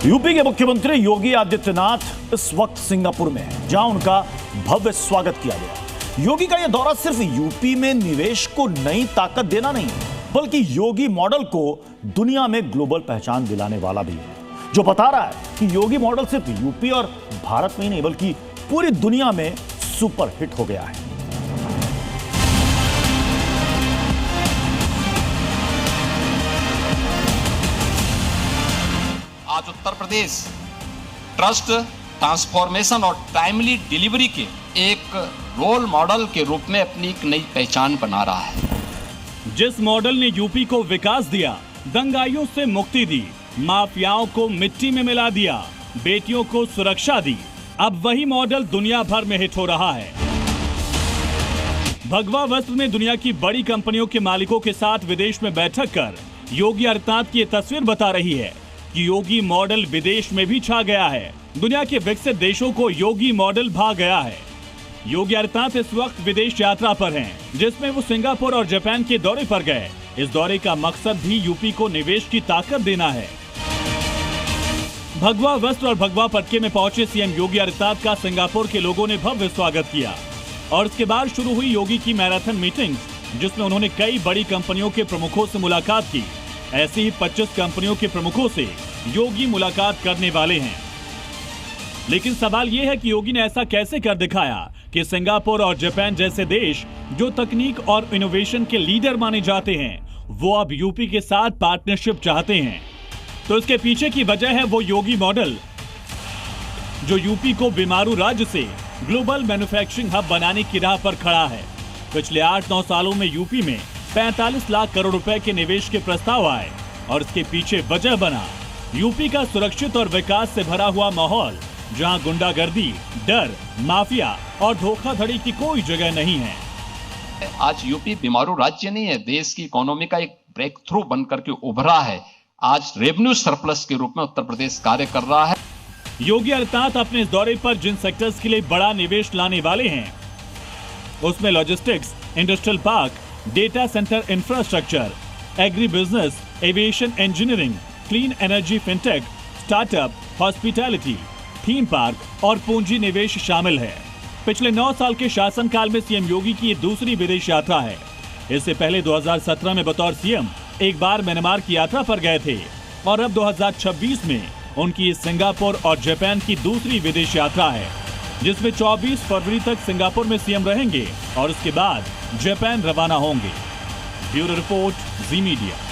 UP के मुख्यमंत्री योगी आदित्यनाथ इस वक्त सिंगापुर में हैं, जहां उनका भव्य स्वागत किया गया। योगी का यह दौरा सिर्फ यूपी में निवेश को नई ताकत देना नहीं, बल्कि योगी मॉडल को दुनिया में ग्लोबल पहचान दिलाने वाला भी है, जो बता रहा है कि योगी मॉडल सिर्फ यूपी और भारत में ही नहीं बल्कि पूरी दुनिया में सुपर हिट हो गया है। आज उत्तर प्रदेश ट्रस्ट, ट्रांसफॉर्मेशन और टाइमली डिलीवरी के एक रोल मॉडल के रूप में अपनी एक नई पहचान बना रहा है। जिस मॉडल ने यूपी को विकास दिया, दंगाइयों से मुक्ति दी, माफियाओं को मिट्टी में मिला दिया, बेटियों को सुरक्षा दी, अब वही मॉडल दुनिया भर में हिट हो रहा है। भगवा वस्त्र में दुनिया की बड़ी कंपनियों के मालिकों के साथ विदेश में बैठक कर योगी आदित्यनाथ की ये तस्वीर बता रही है कि योगी मॉडल विदेश में भी छा गया है। दुनिया के विकसित देशों को योगी मॉडल भा गया है। योगी आदित्यनाथ इस वक्त विदेश यात्रा पर हैं, जिसमें वो सिंगापुर और जापान के दौरे पर गए। इस दौरे का मकसद भी यूपी को निवेश की ताकत देना है। भगवा वस्त्र और भगवा पटके में पहुंचे सीएम योगी आदित्यनाथ का सिंगापुर के लोगों ने भव्य स्वागत किया और इसके बाद शुरू हुई योगी की मैराथन मीटिंग, जिसमें उन्होंने कई बड़ी कंपनियों के प्रमुखों से मुलाकात की। ऐसी ही 25 कंपनियों के प्रमुखों से योगी मुलाकात करने वाले हैं। लेकिन सवाल यह है कि योगी ने ऐसा कैसे कर दिखाया कि सिंगापुर और जापान जैसे देश जो तकनीक और इनोवेशन के लीडर माने जाते हैं, वो अब यूपी के साथ पार्टनरशिप चाहते हैं। तो इसके पीछे की वजह है वो योगी मॉडल, जो यूपी को बीमारू राज्य से ग्लोबल मैन्युफैक्चरिंग हब बनाने की राह पर खड़ा है। पिछले 8-9 सालों में यूपी में 45 लाख करोड़ रुपए के निवेश के प्रस्ताव आए और इसके पीछे वजह बना यूपी का सुरक्षित और विकास से भरा हुआ माहौल, जहां गुंडागर्दी, डर, माफिया और धोखाधड़ी की कोई जगह नहीं है। आज यूपी बीमारू राज्य नहीं है, देश की इकोनॉमी का एक ब्रेक थ्रू बनकर के उभरा है। आज रेवेन्यू सरप्लस के रूप में उत्तर प्रदेश कार्य कर रहा है। योगी आदित्यनाथ अपने इस दौरे पर जिन सेक्टर्स के लिए बड़ा निवेश लाने वाले हैं, उसमें logistics, industrial park, data centre infrastructure, agri business, aviation engineering, clean energy, fintech, startup, hospitality, theme park और पूंजी निवेश शामिल है। पिछले 9 साल के शासनकाल में सीएम योगी की ये दूसरी विदेश यात्रा है। इससे पहले 2017 में बतौर सीएम एक बार म्यांमार की यात्रा पर गए थे और अब 2026 में उनकी सिंगापुर और जापान की दूसरी विदेश यात्रा है, जिसमें 24 फरवरी तक सिंगापुर में सीएम रहेंगे और उसके बाद जापान रवाना होंगे। ब्यूरो रिपोर्ट, जी मीडिया।